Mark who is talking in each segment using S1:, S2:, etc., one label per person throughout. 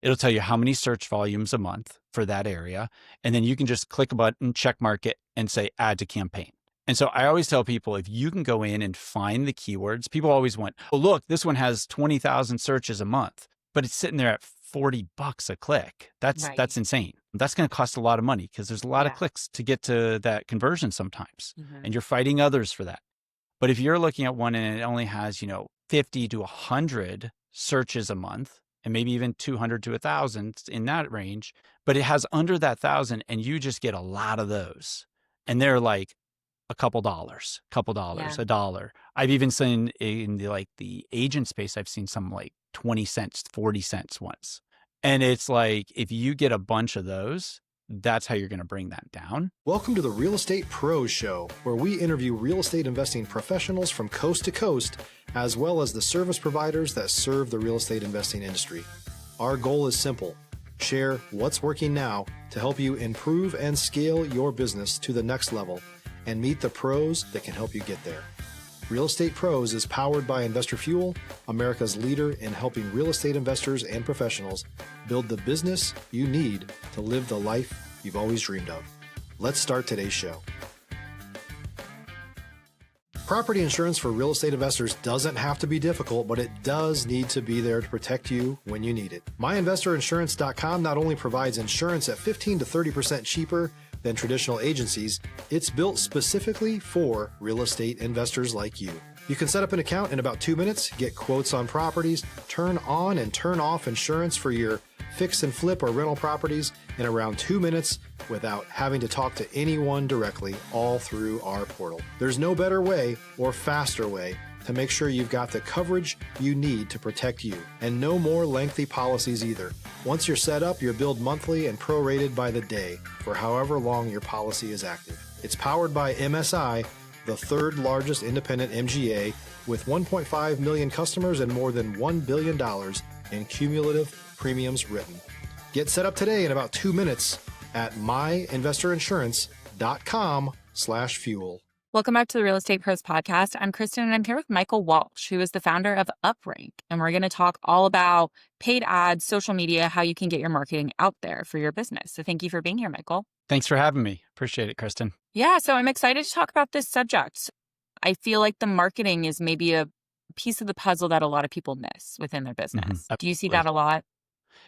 S1: It'll tell you how many search volumes a month for that area. And then you can just click a button, check mark it, and say add to campaign. And so I always tell people, if you can go in and find the keywords, people always went, oh, look, this one has 20,000 searches a month, but it's sitting there at $40 a click. That's insane. That's going to cost a lot of money because there's a lot of clicks to get to that conversion sometimes. And you're fighting others for that. But if you're looking at one and it only has, 50 to 100 searches a month, and maybe even 200 to 1,000 in that range, but it has under that 1,000 and you just get a lot of those. And they're like a couple dollars, a dollar. I've even seen in the agent space, I've seen some like 20 cents, 40 cents once. And it's like, if you get a bunch of those, that's how you're going to bring that down.
S2: Welcome to the Real Estate Pros Show, where we interview real estate investing professionals from coast to coast, as well as the service providers that serve the real estate investing industry. Our goal is simple: share what's working now to help you improve and scale your business to the next level and meet the pros that can help you get there. Real Estate Pros is powered by Investor Fuel, America's leader in helping real estate investors and professionals build the business you need to live the life you've always dreamed of. Let's start today's show. Property insurance for real estate investors doesn't have to be difficult, but it does need to be there to protect you when you need it. MyInvestorInsurance.com not only provides insurance at 15 to 30% cheaper than traditional agencies, it's built specifically for real estate investors like you. You can set up an account in about 2 minutes, get quotes on properties, turn on and turn off insurance for your fix and flip or rental properties in around 2 minutes without having to talk to anyone directly, all through our portal. There's no better way or faster way to make sure you've got the coverage you need to protect you, and no more lengthy policies either. Once you're set up, you're billed monthly and prorated by the day for however long your policy is active. It's powered by MSI, the third largest independent MGA, with 1.5 million customers and more than $1 billion in cumulative premiums written. Get set up today in about 2 minutes at myinvestorinsurance.com/fuel.
S3: Welcome back to the Real Estate Pros Podcast. I'm Kristen, and I'm here with Michael Walsh, who is the founder of Uprank. And we're going to talk all about paid ads, social media, how you can get your marketing out there for your business. So thank you for being here, Michael.
S1: Thanks for having me. Appreciate it, Kristen.
S3: Yeah, so I'm excited to talk about this subject. I feel like the marketing is maybe a piece of the puzzle that a lot of people miss within their business. Do you see that a lot?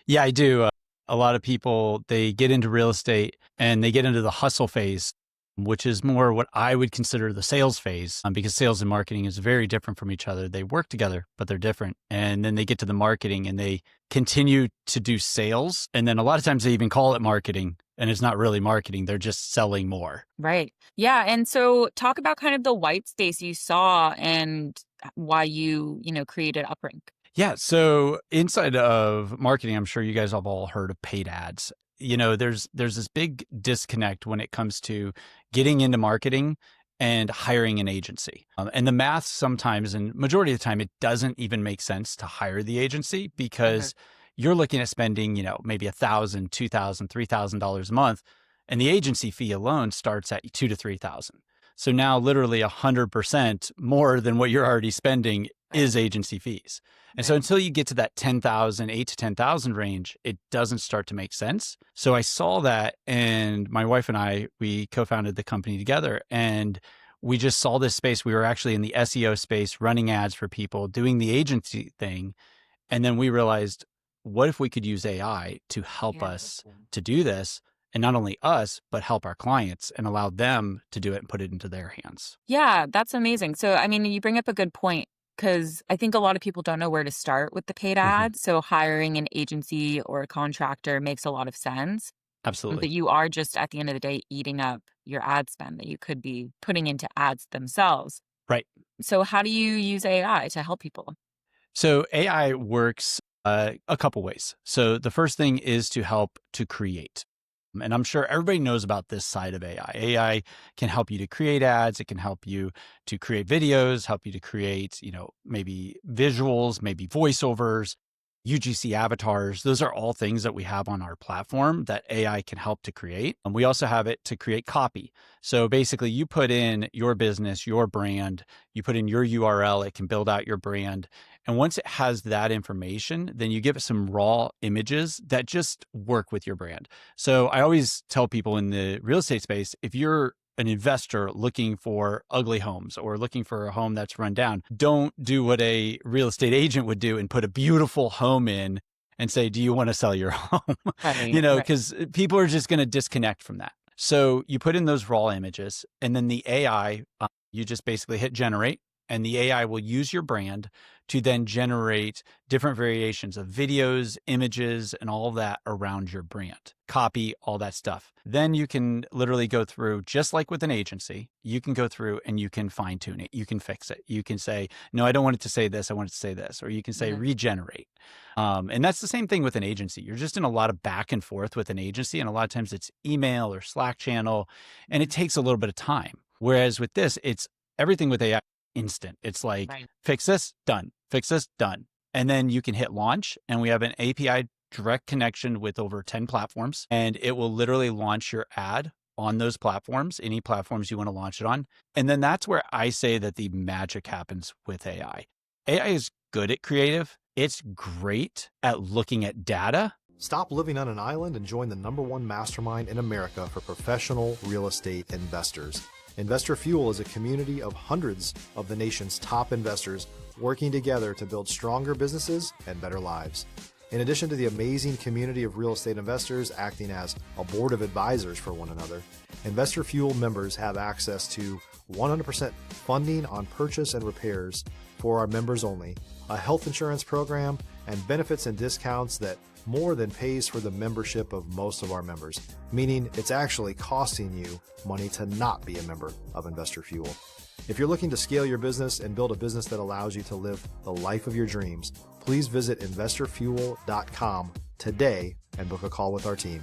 S1: Yeah, I do. A lot of people, they get into real estate and they get into the hustle phase, which is more what I would consider the sales phase, because sales and marketing is very different from each other. They work together, but they're different. And then they get to the marketing and they continue to do sales. And then a lot of times they even call it marketing, and it's not really marketing. They're just selling more.
S3: Right. Yeah. And so talk about kind of the white space you saw and why you created Uprank.
S1: Yeah. So inside of marketing, I'm sure you guys have all heard of paid ads. There's this big disconnect when it comes to getting into marketing and hiring an agency. And the math sometimes, and majority of the time, it doesn't even make sense to hire the agency because you're looking at spending, maybe $1,000, $2,000, $3,000 a month. And the agency fee alone starts at $2,000 to $3,000. So now literally 100% more than what you're already spending is agency fees. And so until you get to that 10,000, 8 to 10,000 range, it doesn't start to make sense. So I saw that, and my wife and I, we co-founded the company together, and we just saw this space. We were actually in the SEO space, running ads for people, doing the agency thing. And then we realized, what if we could use AI to help us to do this? And not only us, but help our clients and allow them to do it and put it into their hands.
S3: Yeah, that's amazing. So, you bring up a good point, because I think a lot of people don't know where to start with the paid ads. So hiring an agency or a contractor makes a lot of sense.
S1: Absolutely.
S3: But you are just, at the end of the day, eating up your ad spend that you could be putting into ads themselves.
S1: Right.
S3: So how do you use AI to help people?
S1: So AI works a couple ways. So the first thing is to help to create. And I'm sure everybody knows about this side of AI. AI can help you to create ads. It can help you to create videos, help you to create, maybe visuals, maybe voiceovers. UGC avatars. Those are all things that we have on our platform that AI can help to create. And we also have it to create copy. So basically you put in your business, your brand, you put in your URL, it can build out your brand. And once it has that information, then you give it some raw images that just work with your brand. So I always tell people in the real estate space, if you're an investor looking for ugly homes or looking for a home that's run down, don't do what a real estate agent would do and put a beautiful home in and say, do you want to sell your home?
S3: Right,
S1: Because people are just going to disconnect from that. So you put in those raw images and then the AI, you just basically hit generate, and the AI will use your brand to then generate different variations of videos, images, and all that around your brand, copy, all that stuff. Then you can literally go through, just like with an agency, you can go through and you can fine tune it. You can fix it. You can say, no, I don't want it to say this. I want it to say this. Or you can say regenerate. And that's the same thing with an agency. You're just in a lot of back and forth with an agency. And a lot of times it's email or Slack channel, and it takes a little bit of time. Whereas with this, it's everything with AI instant. It's like, fix this, done. Fix this, done. And then you can hit launch, and we have an API direct connection with over 10 platforms, and it will literally launch your ad on those platforms, any platforms you want to launch it on. And then that's where I say that the magic happens with AI. AI is good at creative. It's great at looking at data.
S2: Stop living on an island and join the #1 mastermind in America for professional real estate investors. Investor Fuel is a community of hundreds of the nation's top investors working together to build stronger businesses and better lives. In addition to the amazing community of real estate investors acting as a board of advisors for one another, Investor Fuel members have access to 100% funding on purchase and repairs for our members only, a health insurance program, and benefits and discounts that more than pays for the membership of most of our members, meaning it's actually costing you money to not be a member of Investor Fuel. If you're looking to scale your business and build a business that allows you to live the life of your dreams, please visit investorfuel.com today and book a call with our team.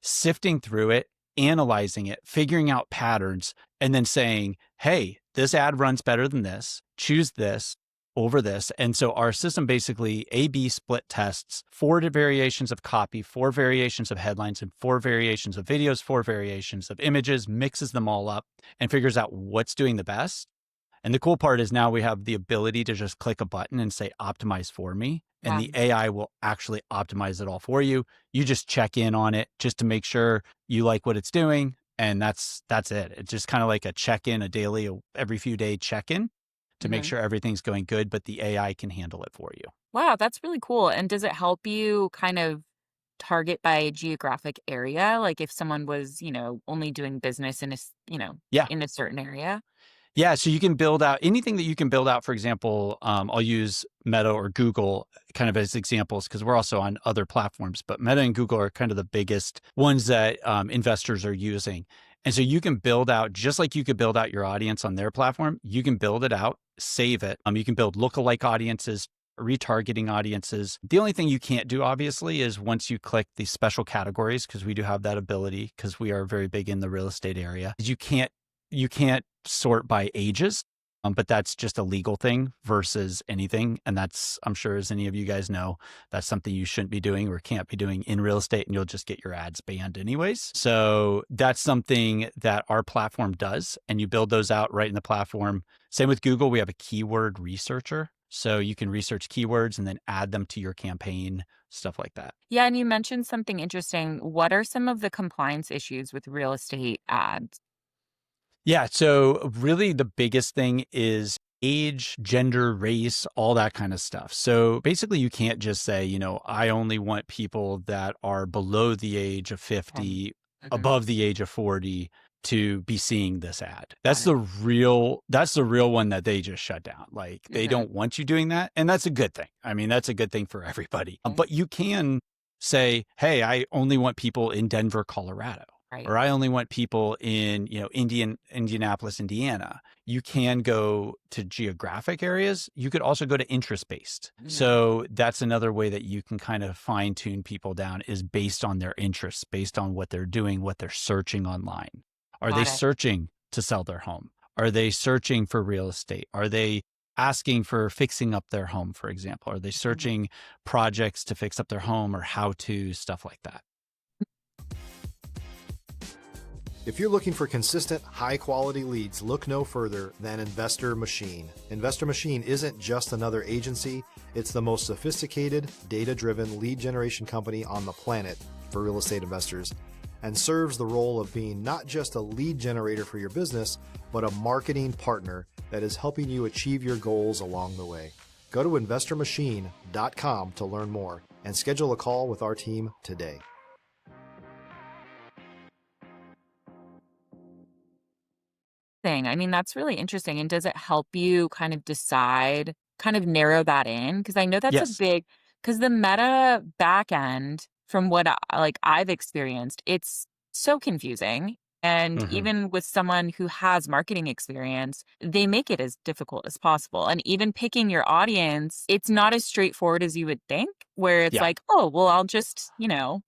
S1: Sifting through it, analyzing it, figuring out patterns, and then saying, hey, this ad runs better than this, choose this over this. And so our system basically A/B split tests 4 variations of copy, 4 variations of headlines, and 4 variations of videos, 4 variations of images, mixes them all up and figures out what's doing the best. And the cool part is now we have the ability to just click a button and say, optimize for me. And the AI will actually optimize it all for you. You just check in on it just to make sure you like what it's doing. And that's it. It's just kind of like a check-in, a daily, every few day check-in to make sure everything's going good, but the AI can handle it for you.
S3: Wow, that's really cool. And does it help you kind of target by geographic area? Like if someone was, only doing business in in a certain area?
S1: Yeah, so you can build out anything that you can build out. For example, I'll use Meta or Google kind of as examples because we're also on other platforms, but Meta and Google are kind of the biggest ones that investors are using. And so you can build out, just like you could build out your audience on their platform, you can build it out, save it. You can build lookalike audiences, retargeting audiences. The only thing you can't do, obviously, is once you click the special categories, because we do have that ability, because we are very big in the real estate area, you can't sort by ages. But that's just a legal thing versus anything. And that's, I'm sure as any of you guys know, that's something you shouldn't be doing or can't be doing in real estate, and you'll just get your ads banned anyways. So that's something that our platform does. And you build those out right in the platform. Same with Google, we have a keyword researcher. So you can research keywords and then add them to your campaign, stuff like that.
S3: Yeah. And you mentioned something interesting. What are some of the compliance issues with real estate ads?
S1: Yeah. So really the biggest thing is age, gender, race, all that kind of stuff. So basically you can't just say, I only want people that are below the age of 50, above the age of 40 to be seeing this ad. That's the real one that they just shut down. Like they don't want you doing that. And that's a good thing. I mean, that's a good thing for everybody. But you can say, hey, I only want people in Denver, Colorado. Right. Or I only want people in, Indianapolis, Indiana. You can go to geographic areas. You could also go to interest-based. Mm-hmm. So that's another way that you can kind of fine tune people down is based on their interests, based on what they're doing, what they're searching online. Are they searching to sell their home? Are they searching for real estate? Are they asking for fixing up their home, for example? Are they searching projects to fix up their home or how-to stuff like that?
S2: If you're looking for consistent, high-quality leads, look no further than Investor Machine. Investor Machine isn't just another agency. It's the most sophisticated, data-driven lead generation company on the planet for real estate investors, and serves the role of being not just a lead generator for your business, but a marketing partner that is helping you achieve your goals along the way. Go to investormachine.com to learn more and schedule a call with our team today.
S3: I mean, that's really interesting. And does it help you kind of decide, kind of narrow that in? Because I know that's a
S1: Yes.
S3: big, because the Meta back end, from what I've experienced, it's so confusing. And
S1: Mhm.
S3: even with someone who has marketing experience, they make it as difficult as possible. And even picking your audience, it's not as straightforward as you would think, where it's
S1: Yeah.
S3: like, oh, well, I'll just,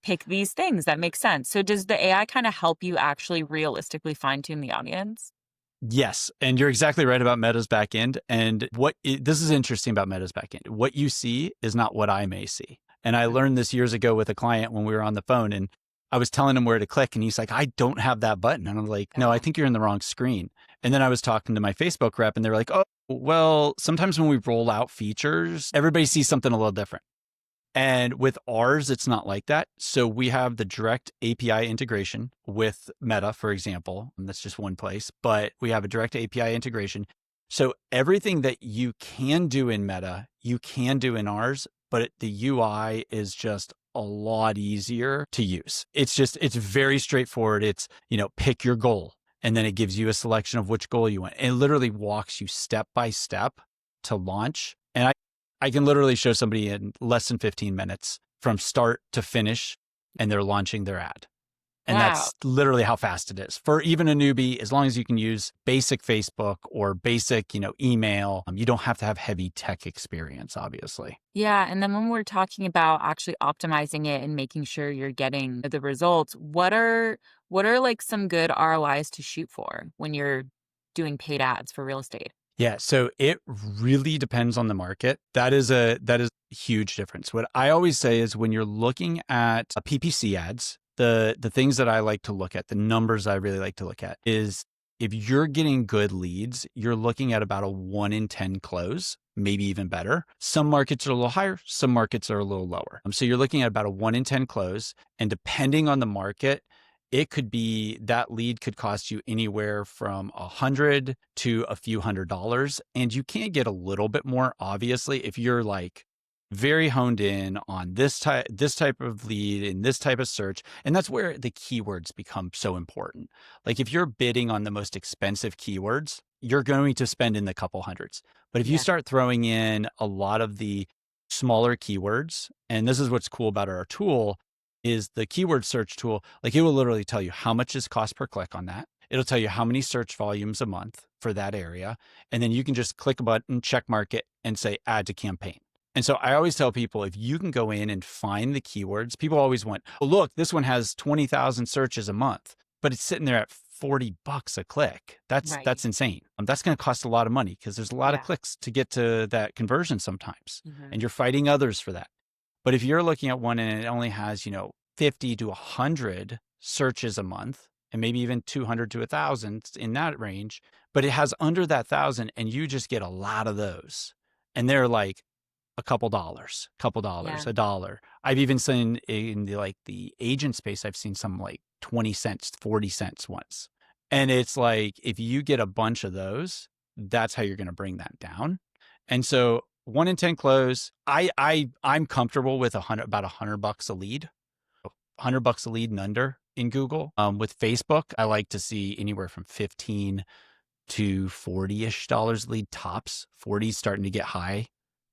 S3: pick these things that make sense. So does the AI kind of help you actually realistically fine tune the audience?
S1: Yes, and you're exactly right about Meta's backend. And this is interesting about Meta's backend. What you see is not what I may see. And I learned this years ago with a client when we were on the phone, and I was telling him where to click, and he's like, "I don't have that button." And I'm like, "No, I think you're in the wrong screen." And then I was talking to my Facebook rep, and they were like, "Oh, well, sometimes when we roll out features, everybody sees something a little different." And with ours, it's not like that. So we have the direct API integration with Meta, for example. And that's just one place, but we have a direct API integration. So everything that you can do in Meta, you can do in ours, but the UI is just a lot easier to use. It's very straightforward. It's, pick your goal, and then it gives you a selection of which goal you want. It literally walks you step by step to launch. And I can literally show somebody in less than 15 minutes from start to finish, and they're launching their ad. And
S3: Wow.
S1: that's literally how fast it is. For even a newbie, as long as you can use basic Facebook or basic, email, you don't have to have heavy tech experience, obviously.
S3: Yeah. And then when we're talking about actually optimizing it and making sure you're getting the results, what are like some good ROIs to shoot for when you're doing paid ads for real estate?
S1: Yeah, so it really depends on the market. That is a huge difference. What I always say is when you're looking at PPC ads, the things that I like to look at, the numbers I really like to look at is if you're getting good leads, you're looking at about a 1 in 10 close, maybe even better. Some markets are a little higher, some markets are a little lower. So you're looking at about a 1 in 10 close, and depending on the market, it could be that lead could cost you anywhere from $100 to a few $100s. And you can get a little bit more, obviously, if you're like very honed in on this type of lead in this type of search. And that's where the keywords become so important. Like if you're bidding on the most expensive keywords, you're going to spend in the couple hundreds. But if you start throwing in a lot of the smaller keywords, and this is what's cool about our tool, is the keyword search tool. Like it will literally tell you how much is cost per click on that. It'll tell you how many search volumes a month for that area. And then you can just click a button, check mark it, and say add to campaign. And so I always tell people, if you can go in and find the keywords, people always went, oh, look, this one has 20,000 searches a month, but it's sitting there at $40 a click. That's insane. That's going to cost a lot of money because there's a lot of clicks to get to that conversion sometimes. And you're fighting others for that. But if you're looking at one and it only has, 50 to 100 searches a month, and maybe even 200 to 1,000 in that range, but it has under that 1,000 and you just get a lot of those. And they're like a couple dollars, a dollar. I've even seen in the agent space, I've seen some like 20 cents, 40 cents once. And it's like, if you get a bunch of those, that's how you're going to bring that down. And so 1 in 10 close, I'm comfortable with about $100 a lead, $100 a lead and under in Google. With Facebook, I like to see anywhere from 15 to 40-ish dollars a lead tops. 40 is starting to get high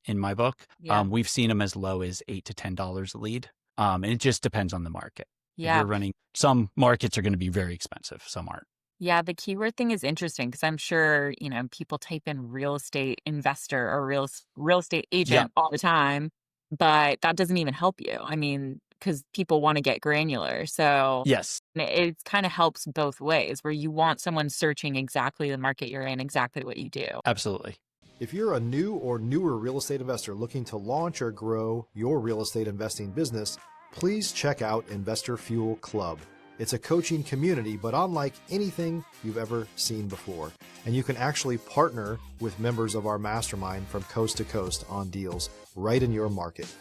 S1: in my book. We've seen them as low as $8 to $10 a lead. And it just depends on the market. If you're running, some markets are going to be very expensive, some aren't.
S3: Yeah, the keyword thing is interesting because I'm sure, people type in real estate investor or real estate agent all the time, but that doesn't even help you. I mean, because people want to get granular. So
S1: Yes,
S3: it kind of helps both ways where you want someone searching exactly the market you're in, exactly what you do.
S1: absolutely.
S2: If you're a new or newer real estate investor looking to launch or grow your real estate investing business, please check out Investor Fuel Club. It's a coaching community, but unlike anything you've ever seen before. And you can actually partner with members of our mastermind from coast to coast on deals right in your market.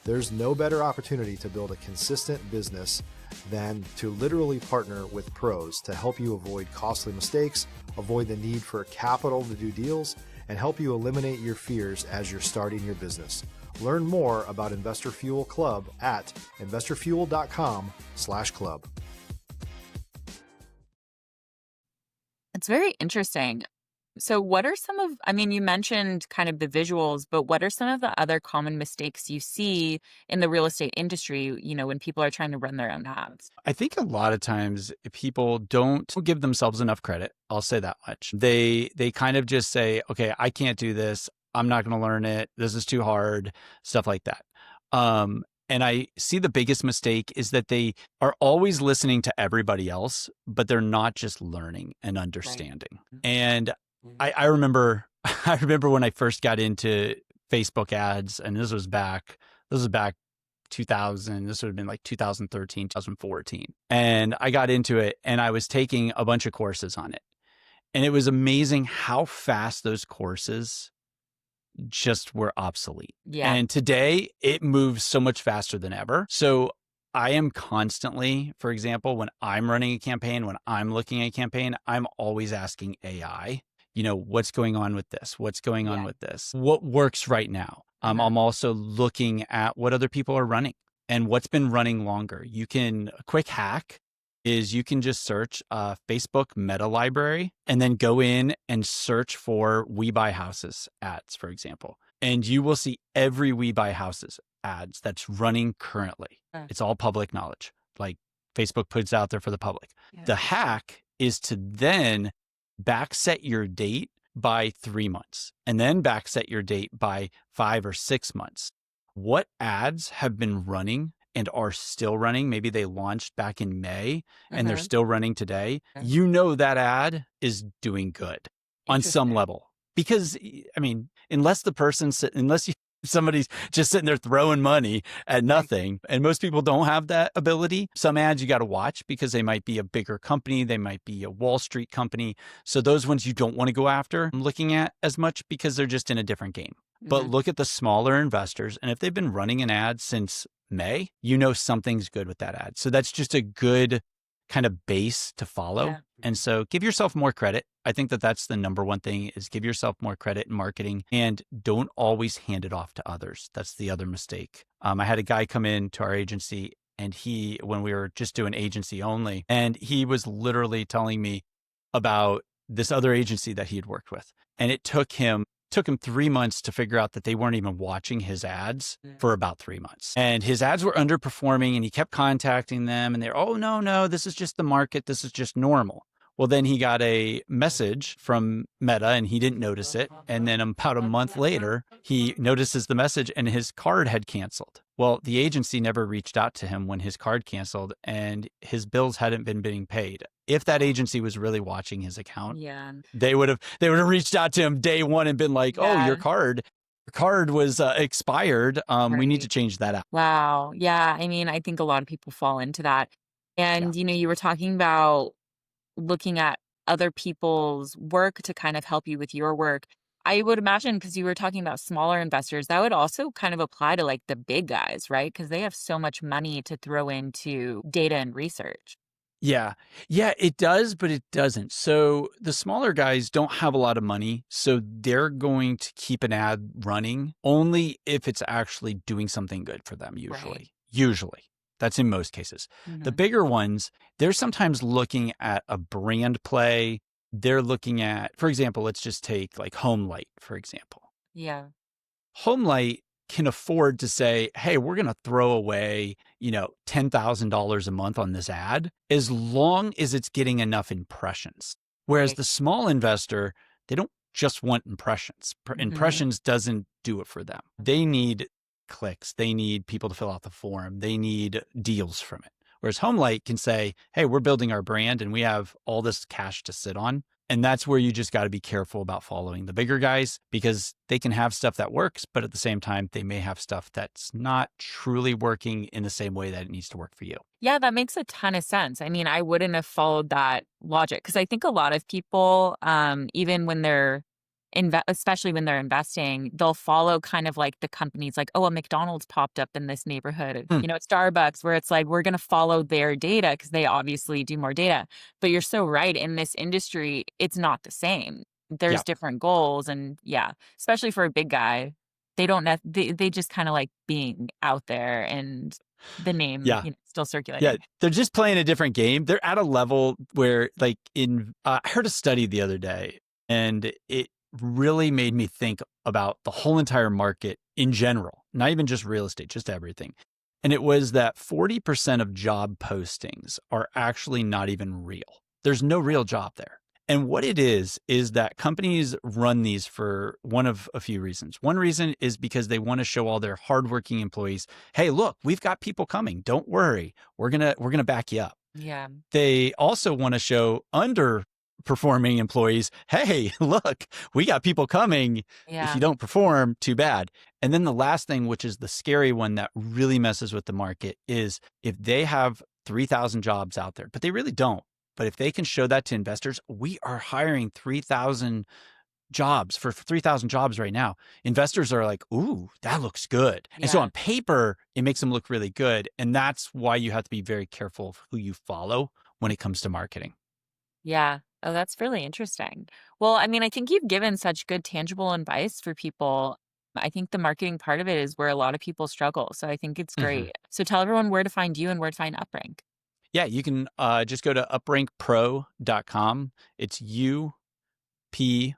S2: There's no better opportunity to build a consistent business than to literally partner with pros to help you avoid costly mistakes, avoid the need for capital to do deals, and help you eliminate your fears as you're starting your business. Learn more about Investor Fuel Club at investorfuel.com/club.
S3: It's very interesting. So what are some of, I mean, you mentioned kind of the visuals, but what are some of the other common mistakes you see in the real estate industry, when people are trying to run their own ads?
S1: I think a lot of times people don't give themselves enough credit. I'll say that much. They kind of just say, okay, I can't do this. I'm not going to learn it. This is too hard, stuff like that. And I see the biggest mistake is that they are always listening to everybody else, but they're not just learning and understanding. Right. And I remember when I first got into Facebook ads, and this was back 2000, this would have been like 2013, 2014. And I got into it and I was taking a bunch of courses on it. And it was amazing how fast those courses just were obsolete. Yeah. And today it moves so much faster than ever. So I am constantly, for example, when I'm running a campaign, when I'm looking at a campaign, I'm always asking AI, what's going on with this? What's going on with this? What works right now? I'm also looking at what other people are running and what's been running longer. A quick hack is you can just search Facebook meta library and then go in and search for We Buy Houses ads, for example. And you will see every We Buy Houses ads that's running currently. It's all public knowledge, like Facebook puts out there for the public. Yeah. The hack is to then backset your date by 3 months and then backset your date by 5 or 6 months. What ads have been running and are still running? Maybe they launched back in May and they're still running today. That ad is doing good on some level, because unless somebody's just sitting there throwing money at nothing, and most people don't have that ability. Some ads you got to watch because they might be a bigger company. They might be a Wall Street company. So those ones you don't want to go after looking at as much because they're just in a different game. But look at the smaller investors. And if they've been running an ad since May, something's good with that ad. So that's just a good kind of base to follow. Yeah. And so give yourself more credit. I think that's the number one thing, is give yourself more credit in marketing, and don't always hand it off to others. That's the other mistake. I had a guy come in to our agency, and when we were just doing agency only, and he was literally telling me about this other agency that he had worked with. And it took him 3 months to figure out that they weren't even watching his ads for about 3 months. And his ads were underperforming, and he kept contacting them, and they're, oh, no, this is just the market. This is just normal. Well, then he got a message from Meta and he didn't notice it. And then about a month later, he notices the message and his card had canceled. Well, the agency never reached out to him when his card canceled and his bills hadn't been being paid. If that agency was really watching his account, they would have reached out to him day one and been like, oh, your card was expired. We need to change that out.
S3: Wow. Yeah. I think a lot of people fall into that. And, you were talking about looking at other people's work to kind of help you with your work. I would imagine, because you were talking about smaller investors, that would also kind of apply to like the big guys, right? Because they have so much money to throw into data and research.
S1: Yeah, it does, but it doesn't. So the smaller guys don't have a lot of money, so they're going to keep an ad running only if it's actually doing something good for them, usually. Right. Usually. That's in most cases. The bigger ones, they're sometimes looking at a brand play. They're looking at, for example, let's just take like Homelight, for example.
S3: Yeah.
S1: Homelight can afford to say, hey, we're going to throw away, $10,000 a month on this ad, as long as it's getting enough impressions. Whereas the small investor, they don't just want impressions. Impressions doesn't do it for them. They need clicks. They need people to fill out the form. They need deals from it. Whereas Homelight can say, hey, we're building our brand and we have all this cash to sit on. And that's where you just got to be careful about following the bigger guys, because they can have stuff that works, but at the same time, they may have stuff that's not truly working in the same way that it needs to work for you.
S3: Yeah, that makes a ton of sense. I mean, I wouldn't have followed that logic because I think a lot of people, even when they're especially when they're investing, they'll follow kind of like the companies like, oh, a McDonald's popped up in this neighborhood,
S1: Hmm.
S3: Starbucks, where it's like, we're going to follow their data because they obviously do more data. But you're so right. In this industry, it's not the same. There's
S1: Yeah.
S3: different goals. And yeah, especially for a big guy, they don't, they just kind of like being out there and the name,
S1: Yeah.
S3: still
S1: Yeah.
S3: circulating.
S1: They're just playing a different game. They're at a level where, like, I heard a study the other day, and it really made me think about the whole entire market in general, not even just real estate, just everything. And it was that 40% of job postings are actually not even real. There's no real job there. And what it is that companies run these for one of a few reasons. One reason is because they want to show all their hardworking employees, hey, look, we've got people coming. Don't worry. We're gonna back you up.
S3: Yeah.
S1: They also want to show underperforming employees, hey, look, we got people coming. If
S3: Yeah.
S1: you don't perform, too bad. And then the last thing, which is the scary one that really messes with the market, is if they have 3,000 jobs out there, but they really don't. But if they can show that to investors, we are hiring 3,000 jobs for 3,000 jobs right now. Investors are like, ooh, that looks good. And so
S3: Yeah.
S1: on paper, it makes them look really good. And that's why you have to be very careful of who you follow when it comes to marketing.
S3: Yeah. Oh, that's really interesting. Well, I mean, I think you've given such good tangible advice for people. I think the marketing part of it is where a lot of people struggle. So I think it's
S1: Mhm.
S3: great. So tell everyone where to find you and where to find Uprank.
S1: Yeah, you can just go to uprankpro.com. It's uprankpro.com.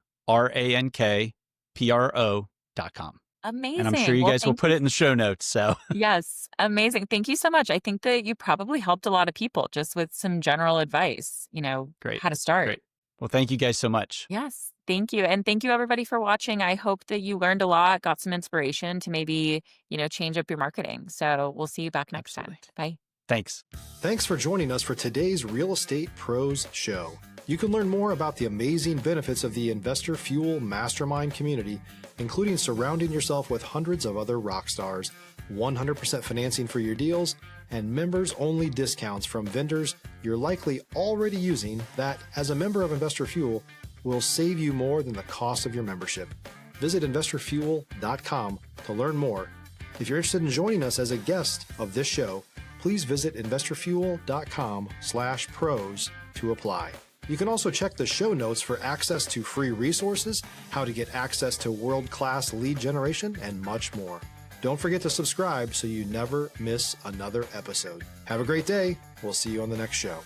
S1: And I'm sure
S3: Amazing.
S1: you
S3: Well,
S1: guys will
S3: thank
S1: put
S3: you.
S1: it in the show notes. So
S3: Yes, amazing. Thank you so much. I think that you probably helped a lot of people just with some general advice,
S1: great.
S3: how to start.
S1: Great. Well, thank you guys so much.
S3: Yes, thank you. And thank you everybody for watching. I hope that you learned a lot, got some inspiration to maybe, change up your marketing. So we'll see you back next time.
S1: Absolutely.
S3: Bye.
S1: Thanks.
S2: Thanks for joining us for today's Real Estate Pros Show. You can learn more about the amazing benefits of the Investor Fuel Mastermind community, including surrounding yourself with hundreds of other rock stars, 100% financing for your deals, and members-only discounts from vendors you're likely already using that, as a member of Investor Fuel, will save you more than the cost of your membership. Visit investorfuel.com to learn more. If you're interested in joining us as a guest of this show, please visit investorfuel.com/pros to apply. You can also check the show notes for access to free resources, how to get access to world-class lead generation, and much more. Don't forget to subscribe so you never miss another episode. Have a great day. We'll see you on the next show.